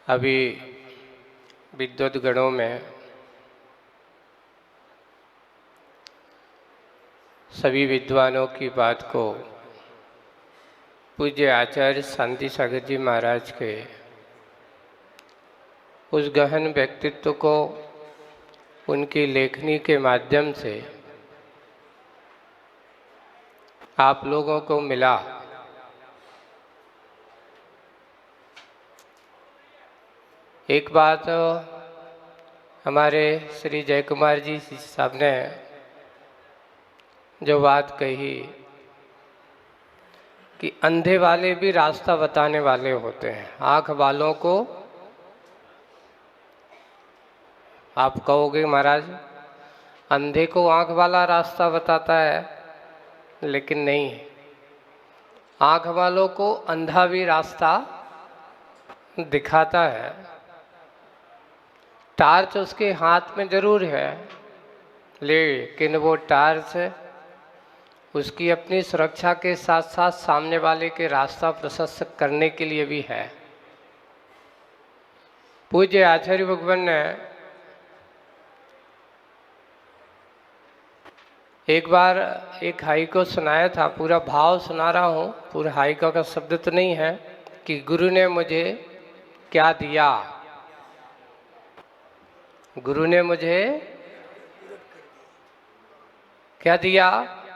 अभी विद्वत गणों में सभी विद्वानों की बात को पूज्य आचार्य शांति सागर जी महाराज के उस गहन व्यक्तित्व को उनकी लेखनी के माध्यम से आप लोगों को मिला। एक बात हमारे श्री जय कुमार जी साहब ने जो बात कही कि अंधे वाले भी रास्ता बताने वाले होते हैं। आँख वालों को आप कहोगे महाराज अंधे को आँख वाला रास्ता बताता है, लेकिन नहीं, आँख वालों को अंधा भी रास्ता दिखाता है। टार्च उसके हाथ में जरूर है, लेकिन वो टार्च उसकी अपनी सुरक्षा के साथ साथ सामने वाले के रास्ता प्रशस्त करने के लिए भी है। पूज्य आचार्य भगवान ने एक बार एक हाइको सुनाया था, पूरा भाव सुना रहा हूँ, पूरा हाइको का शब्द तो नहीं है, कि गुरु ने मुझे क्या दिया। गुरु ने मुझे क्या दिया?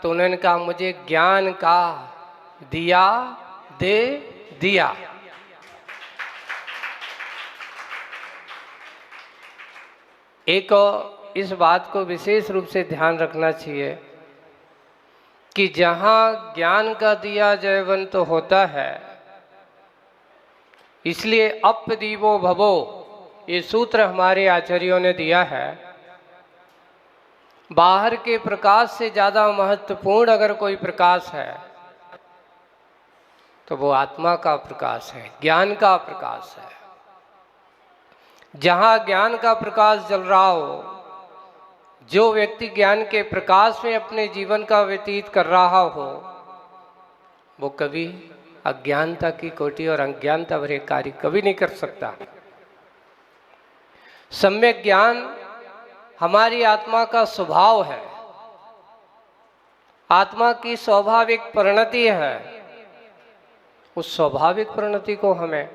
तो उन्होंने कहा मुझे ज्ञान का दिया दे दिया। एक इस बात को विशेष रूप से ध्यान रखना चाहिए कि जहाँ ज्ञान का दिया जयवंत तो होता है, इसलिए अपदीवो भवो ये सूत्र हमारे आचार्यों ने दिया है। बाहर के प्रकाश से ज़्यादा महत्वपूर्ण अगर कोई प्रकाश है तो वो आत्मा का प्रकाश है, ज्ञान का प्रकाश है। जहाँ ज्ञान का प्रकाश जल रहा हो, जो व्यक्ति ज्ञान के प्रकाश में अपने जीवन का व्यतीत कर रहा हो, वो कभी अज्ञानता की कोटि और अज्ञानता भरे कार्य कभी नहीं कर सकता। सम्यक ज्ञान हमारी आत्मा का स्वभाव है, आत्मा की स्वाभाविक परिणति है। उस स्वाभाविक परिणति को हमें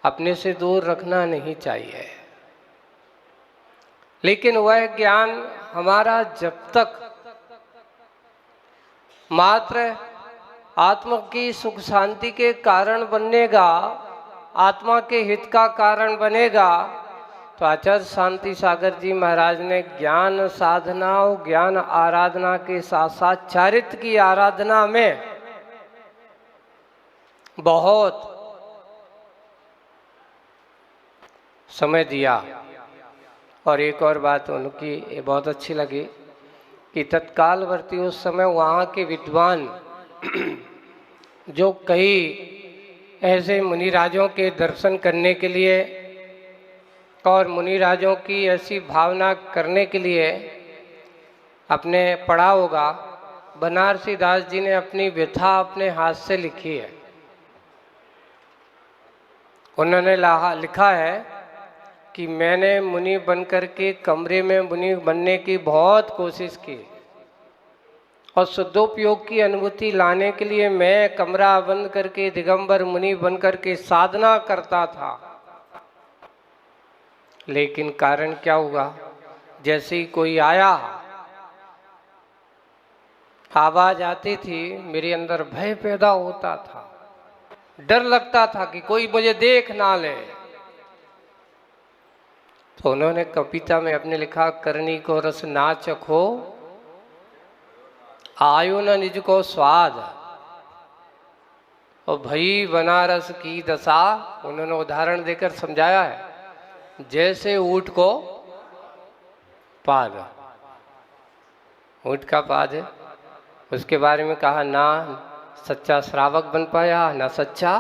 अपने से दूर रखना नहीं चाहिए। लेकिन वह ज्ञान हमारा जब तक मात्र आत्मा की सुख शांति के कारण बनेगा, आत्मा के हित का कारण बनेगा, तो आचार्य शांति सागर जी महाराज ने ज्ञान साधना और ज्ञान आराधना के साथ साथ चारित्र की आराधना में बहुत समय दिया। और एक और बात उनकी बहुत अच्छी लगी कि तत्कालवर्ती उस समय वहाँ के विद्वान जो कई ऐसे मुनिराजों के दर्शन करने के लिए और मुनिराजों की ऐसी भावना करने के लिए अपने पढ़ा होगा, बनारसी दास जी ने अपनी व्यथा अपने हाथ से लिखी है। उन्होंने लिखा है कि मैंने मुनि बनकर के कमरे में मुनि बनने की बहुत कोशिश की और शुद्धोपयोग की अनुभूति लाने के लिए मैं कमरा बंद करके दिगंबर मुनि बनकर के साधना करता था। लेकिन कारण क्या हुआ, जैसे ही कोई आया, आवाज आती थी, मेरे अंदर भय पैदा होता था, डर लगता था कि कोई मुझे देख ना ले। तो उन्होंने कविता में अपने लिखा, करनी को रस ना चखो आयु न निज को स्वाद, और भई बनारस की दशा। उन्होंने उदाहरण देकर समझाया है, जैसे ऊंट को पाद, ऊंट का पाद है, उसके बारे में कहा ना सच्चा श्रावक बन पाया, ना सच्चा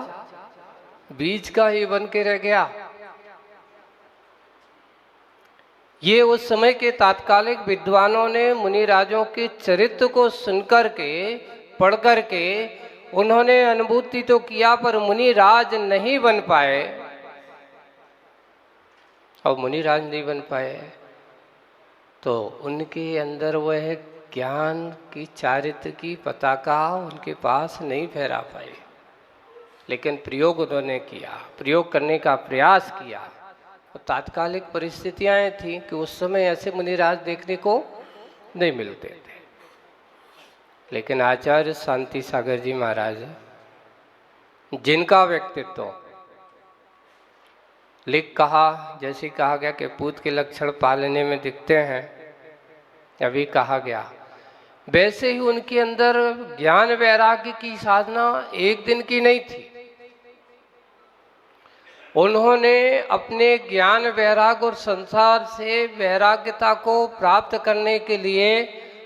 बीज का ही बन के रह गया। ये उस समय के तात्कालिक विद्वानों ने मुनिराजों के चरित्र को सुनकर के, पढ़ कर के उन्होंने अनुभूति तो किया पर मुनि राज नहीं बन पाए। और मुनि राज नहीं बन पाए तो उनके अंदर वह ज्ञान की चारित्र की पताका उनके पास नहीं फहरा पाई। लेकिन प्रयोग उन्होंने किया, प्रयोग करने का प्रयास किया। और तात्कालिक परिस्थितियां थी कि उस समय ऐसे मुनिराज देखने को नहीं मिलते थे। लेकिन आचार्य शांति सागर जी महाराज, जिनका व्यक्तित्व लिख कहा, जैसे कहा गया कि पूत के लक्षण पालने में दिखते हैं, अभी कहा गया, वैसे ही उनके अंदर ज्ञान वैराग्य की साधना एक दिन की नहीं थी। उन्होंने अपने ज्ञान वैराग्य और संसार से वैराग्यता को प्राप्त करने के लिए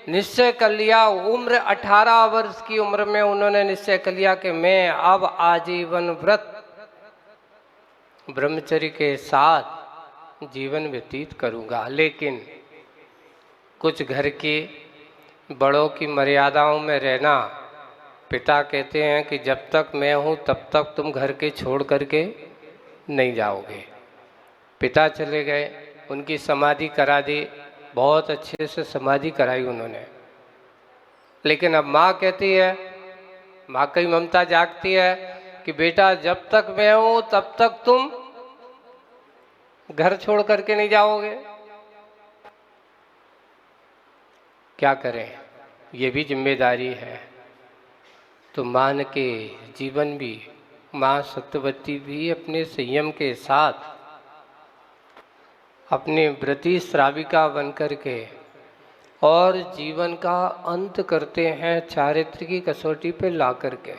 निश्चय कर लिया। उम्र 18 वर्ष की उम्र में उन्होंने निश्चय कर लिया कि मैं अब आजीवन व्रत ब्रह्मचर्य के साथ जीवन व्यतीत करूंगा। लेकिन कुछ घर के बड़ों की मर्यादाओं में रहना, पिता कहते हैं कि जब तक मैं हूं तब तक तुम घर के छोड़ करके नहीं जाओगे। पिता चले गए, उनकी समाधि करा दी, बहुत अच्छे से समाधि कराई उन्होंने। लेकिन अब माँ कहती है, माँ की ममता जागती है कि बेटा जब तक मैं हूं तब तक तुम घर छोड़ करके नहीं जाओगे। क्या करें, ये भी जिम्मेदारी है। तो मान के जीवन भी, माँ सत्यवती भी अपने संयम के साथ अपने व्रती श्राविका बन करके और जीवन का अंत करते हैं चारित्र की कसौटी पे ला करके।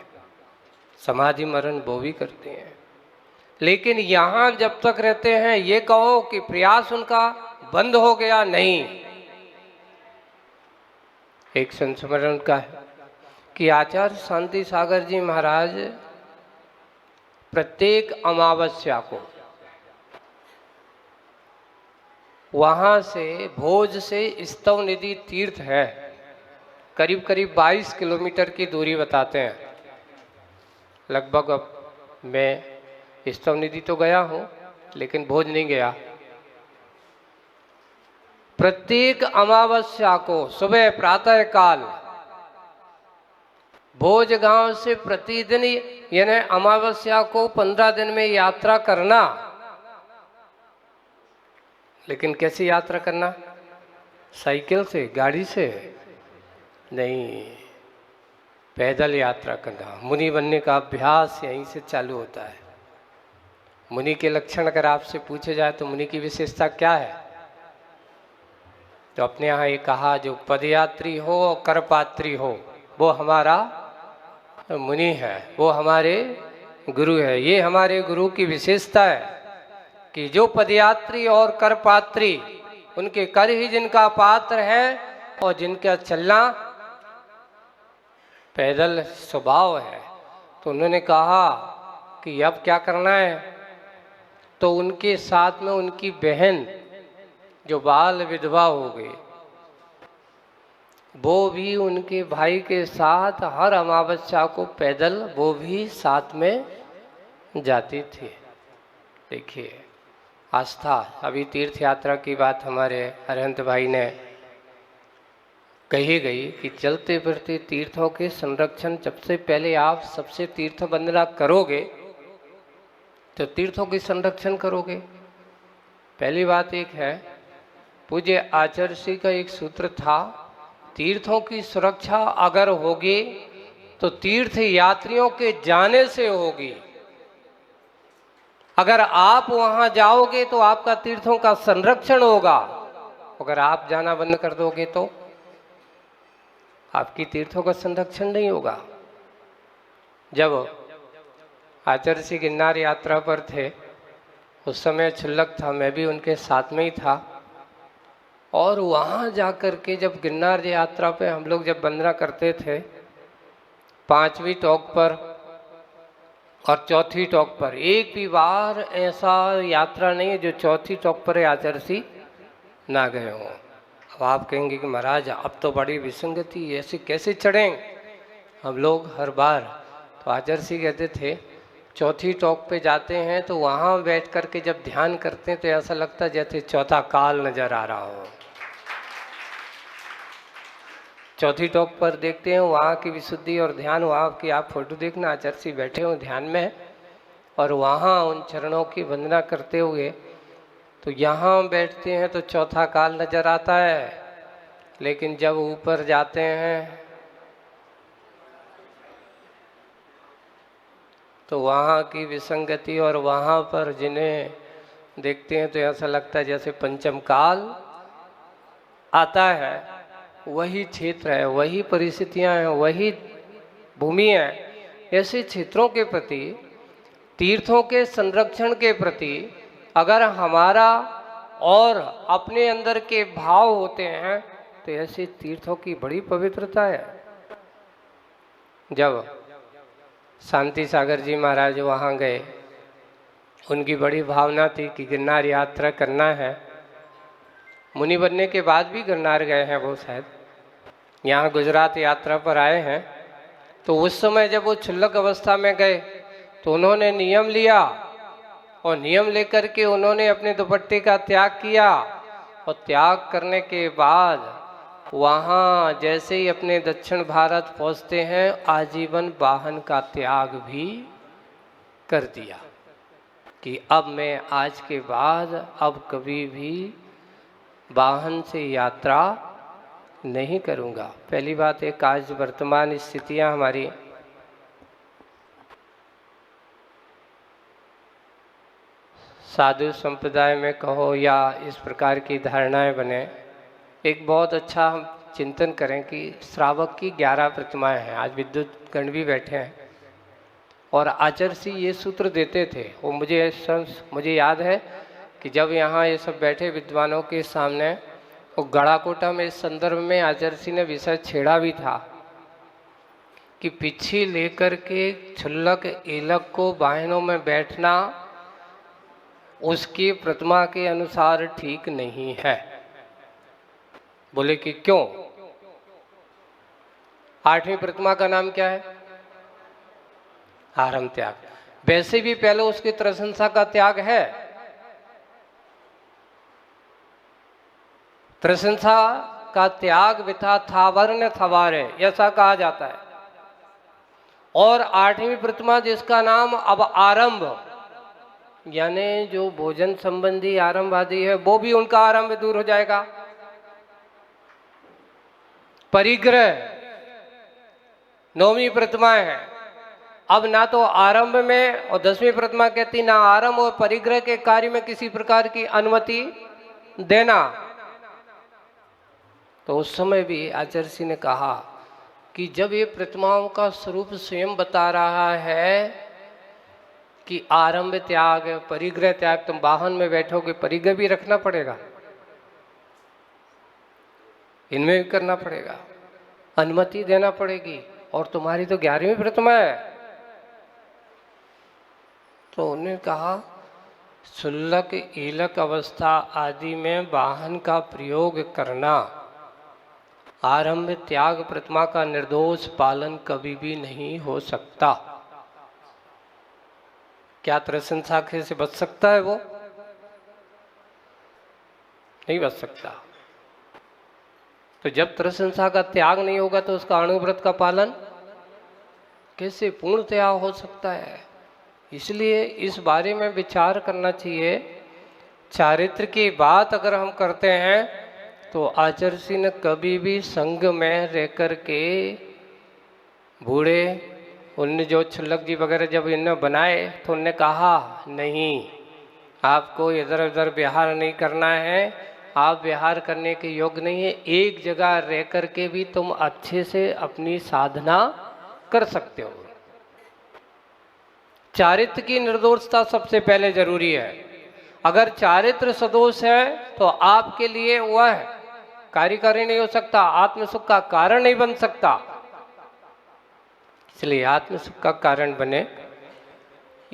समाधि मरण वो भी करते हैं। लेकिन यहाँ जब तक रहते हैं, ये कहो कि प्रयास उनका बंद हो गया, नहीं। एक संस्मरण का है कि आचार्य शांति सागर जी महाराज प्रत्येक अमावस्या को वहाँ से भोज से स्तव निधि तीर्थ है, करीब करीब 22 किलोमीटर की दूरी बताते हैं लगभग। अब मैं स्तव निधि तो गया हूँ लेकिन भोज नहीं गया। प्रत्येक अमावस्या को सुबह प्रातः काल भोज गांव से प्रतिदिन, यानी अमावस्या को 15 दिन में यात्रा करना। लेकिन कैसी यात्रा करना? साइकिल से, गाड़ी से नहीं, पैदल यात्रा करना। मुनि बनने का अभ्यास यहीं से चालू होता है। मुनि के लक्षण अगर आपसे पूछे जाए तो मुनि की विशेषता क्या है, तो अपने यहाँ ये कहा, जो पदयात्री हो और करपात्री हो वो हमारा मुनि है, वो हमारे गुरु है। ये हमारे गुरु की विशेषता है कि जो पदयात्री और करपात्री, उनके कर ही जिनका पात्र है और जिनका चलना पैदल स्वभाव है। तो उन्होंने कहा कि अब क्या करना है, तो उनके साथ में उनकी बहन जो बाल विधवा हो गई, वो भी उनके भाई के साथ हर अमावस्या को पैदल वो भी साथ में जाती थी। देखिए आस्था। अभी तीर्थ यात्रा की बात हमारे अरहंत भाई ने कही गई कि चलते फिरते तीर्थों के संरक्षण, सबसे पहले आप सबसे तीर्थ वंदना करोगे तो तीर्थों के संरक्षण करोगे। पहली बात एक है, पूज्य आचार्य श्री का एक सूत्र था, तीर्थों की सुरक्षा अगर होगी तो तीर्थ यात्रियों के जाने से होगी। अगर आप वहां जाओगे तो आपका तीर्थों का संरक्षण होगा। अगर आप जाना बंद कर दोगे तो आपकी तीर्थों का संरक्षण नहीं होगा। जब आचार्य श्री गिरनार यात्रा पर थे उस समय छुल्लक था, मैं भी उनके साथ में ही था। और वहाँ जाकर के जब गिरनार यात्रा पे हम लोग जब वंदना करते थे 5वीं टॉक पर और 4थी टॉक पर, एक भी बार ऐसा यात्रा नहीं है जो 4थी टॉक पर आचार्य श्री ना गए हों। अब आप कहेंगे कि महाराज अब तो बड़ी विसंगति, ऐसे कैसे चढ़ें? हम लोग हर बार तो आचार्य कहते थे चौथी टॉक पे जाते हैं तो वहाँ बैठ कर के जब ध्यान करते हैं तो ऐसा लगता है जैसे चौथा काल नजर आ रहा हो। चौथी टॉक पर देखते हैं वहाँ की विशुद्धि और ध्यान, वहाँ की आप फोटो देखना, आचार्य बैठे हो ध्यान में और वहाँ उन चरणों की वंदना करते हुए, तो यहाँ बैठते हैं तो चौथा काल नजर आता है, लेकिन जब ऊपर जाते हैं तो वहाँ की विसंगति और वहाँ पर जिन्हें देखते हैं तो ऐसा लगता है जैसे पंचम काल आता है। वही क्षेत्र है, वही परिस्थितियाँ हैं, वही भूमि है। ऐसे क्षेत्रों के प्रति, तीर्थों के संरक्षण के प्रति अगर हमारा और अपने अंदर के भाव होते हैं तो ऐसे तीर्थों की बड़ी पवित्रता है। जब शांति सागर जी महाराज वहाँ गए, उनकी बड़ी भावना थी कि गिरनार यात्रा करना है। मुनि बनने के बाद भी गिरनार गए हैं वो, शायद यहाँ गुजरात यात्रा पर आए हैं। तो उस समय जब वो क्षुल्लक अवस्था में गए तो उन्होंने नियम लिया और नियम लेकर के उन्होंने अपने दुपट्टे का त्याग किया और त्याग करने के बाद वहाँ जैसे ही अपने दक्षिण भारत पहुँचते हैं आजीवन वाहन का त्याग भी कर दिया कि अब मैं आज के बाद अब कभी भी वाहन से यात्रा नहीं करूँगा। पहली बात एक आज वर्तमान स्थितियाँ हमारी साधु संप्रदाय में कहो या इस प्रकार की धारणाएं बने, एक बहुत अच्छा हम चिंतन करें कि श्रावक की 11 प्रतिमाएं हैं। आज विद्युत गण भी बैठे हैं और आचार्य जी ये सूत्र देते थे। वो मुझे याद है कि जब यहाँ ये सब बैठे विद्वानों के सामने, वो गड़ाकोटा में इस संदर्भ में आचार्य जी ने विषय छेड़ा भी था कि पिछी लेकर के क्षुल्लक एलक को वाहनों में बैठना उसकी प्रतिमा के अनुसार ठीक नहीं है। बोले कि क्यों? 8वीं प्रतिमा का नाम क्या है? आरम त्याग। वैसे भी पहले उसकी त्रसंसा का त्याग है। त्रसंसा का त्याग विथा थावर्ण थवारे ऐसा कहा जाता है। और 8वीं प्रतिमा जिसका नाम अब आरंभ, यानी जो भोजन संबंधी आरंभ आदि है वो भी उनका आरंभ दूर हो जाएगा। परिग्रह 9वीं प्रतिमा है। अब ना तो आरंभ में, और 10वीं प्रतिमा कहती ना आरंभ और परिग्रह के कार्य में किसी प्रकार की अनुमति देना। तो उस समय भी आचार्य जी ने कहा कि जब ये प्रतिमाओं का स्वरूप स्वयं बता रहा है कि आरंभ त्याग परिग्रह त्याग, तुम वाहन में बैठोगे परिग्रह भी रखना पड़ेगा, इनमें भी करना पड़ेगा, अनुमति देना पड़ेगी, और तुम्हारी तो 11वीं प्रतिमा है। तो उन्होंने कहा क्षुल्लक एलक अवस्था आदि में वाहन का प्रयोग करना, आरंभ त्याग प्रतिमा का निर्दोष पालन कभी भी नहीं हो सकता। क्या त्रसंसा से बच सकता है? वो नहीं बच सकता। तो जब त्रसंसा का त्याग नहीं होगा तो उसका अणुव्रत का पालन कैसे पूर्णतया हो सकता है? इसलिए इस बारे में विचार करना चाहिए। चारित्र की बात अगर हम करते हैं तो आचार्य जी ने कभी भी संघ में रह कर के बूढ़े, उनने जो क्षुल्लक जी वगैरह जब इन्हें बनाए तो उनने कहा नहीं, आपको इधर उधर विहार नहीं करना है, आप विहार करने के योग्य नहीं है, एक जगह रह कर के भी तुम अच्छे से अपनी साधना कर सकते हो। चारित्र की निर्दोषता सबसे पहले जरूरी है। अगर चारित्र सदोष है तो आपके लिए वह कार्यकारी नहीं हो सकता, आत्मसुख का कारण नहीं बन सकता। इसलिए आत्मसुख का कारण बने,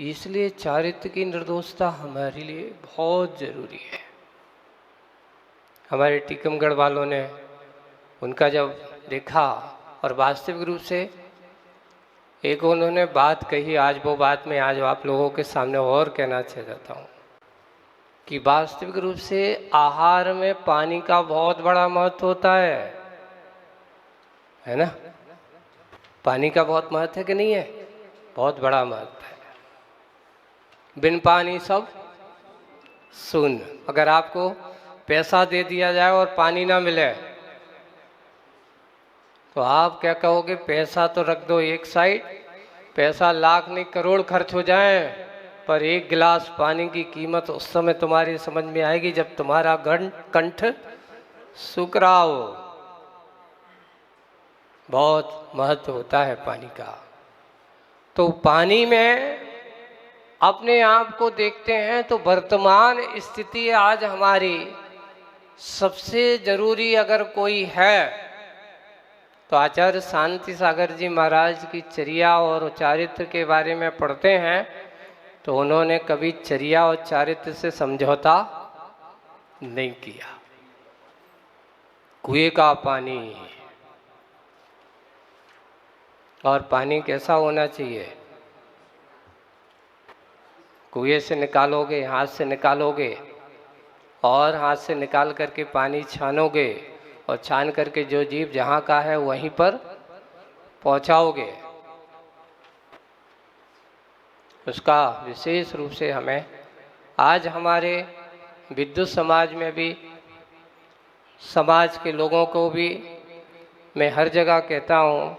इसलिए चारित्र की निर्दोषता हमारे लिए बहुत जरूरी है। हमारे टीकमगढ़ वालों ने उनका जब देखा और वास्तविक रूप से एक उन्होंने बात कही, आज वो बात मैं आज आप लोगों के सामने और कहना चाहता हूँ कि वास्तविक रूप से आहार में पानी का बहुत बड़ा महत्व होता है ना। पानी का बहुत महत्व है कि नहीं है? बहुत बड़ा महत्व है। बिन पानी सब शून्य। अगर आपको पैसा दे दिया जाए और पानी ना मिले तो आप क्या कहोगे? पैसा तो रख दो एक साइड, पैसा लाख नहीं करोड़ खर्च हो जाए, पर एक गिलास पानी की कीमत उस समय तुम्हारी समझ में आएगी जब तुम्हारा कंठ सूख रहा हो। बहुत महत्व होता है पानी का। तो पानी में अपने आप को देखते हैं तो वर्तमान स्थिति आज हमारी सबसे जरूरी अगर कोई है तो आचार्य शांति सागर जी महाराज की चर्या और चारित्र के बारे में पढ़ते हैं तो उन्होंने कभी चर्या और चारित्र से समझौता नहीं किया। कुएं का पानी, और पानी कैसा होना चाहिए? कुएं से निकालोगे, हाथ से निकालोगे और हाथ से निकाल करके पानी छानोगे और छान करके जो जीव जहाँ का है वहीं पर पहुँचाओगे। उसका विशेष रूप से हमें आज हमारे विद्युत समाज में भी, समाज के लोगों को भी मैं हर जगह कहता हूँ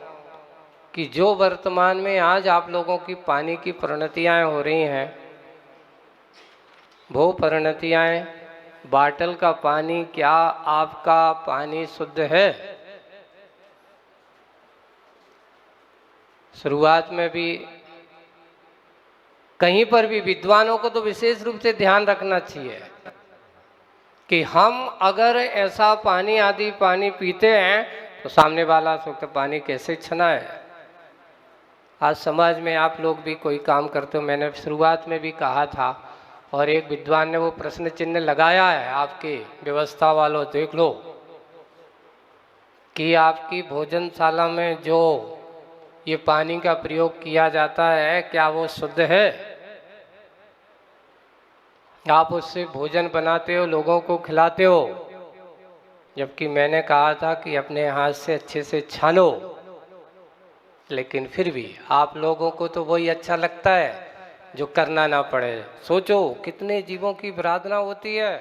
कि जो वर्तमान में आज आप लोगों की पानी की परिणतियाँ हो रही हैं, वो परिणतियाँ बाटल का पानी, क्या आपका पानी शुद्ध है? शुरुआत में भी कहीं पर भी विद्वानों को तो विशेष रूप से ध्यान रखना चाहिए कि हम अगर ऐसा पानी आदि पानी पीते हैं तो सामने वाला शुद्ध पानी कैसे छना है। आज समाज में आप लोग भी कोई काम करते हो, मैंने शुरुआत में भी कहा था, और एक विद्वान ने वो प्रश्न चिन्ह लगाया है आपके व्यवस्था वालों, देख लो कि आपकी भोजनशाला में जो ये पानी का प्रयोग किया जाता है क्या वो शुद्ध है? आप उससे भोजन बनाते हो, लोगों को खिलाते हो, जबकि मैंने कहा था कि अपने हाथ से अच्छे से छानो। लेकिन फिर भी आप लोगों को तो वही अच्छा लगता है जो करना ना पड़े। सोचो कितने जीवों की प्रार्थना होती है।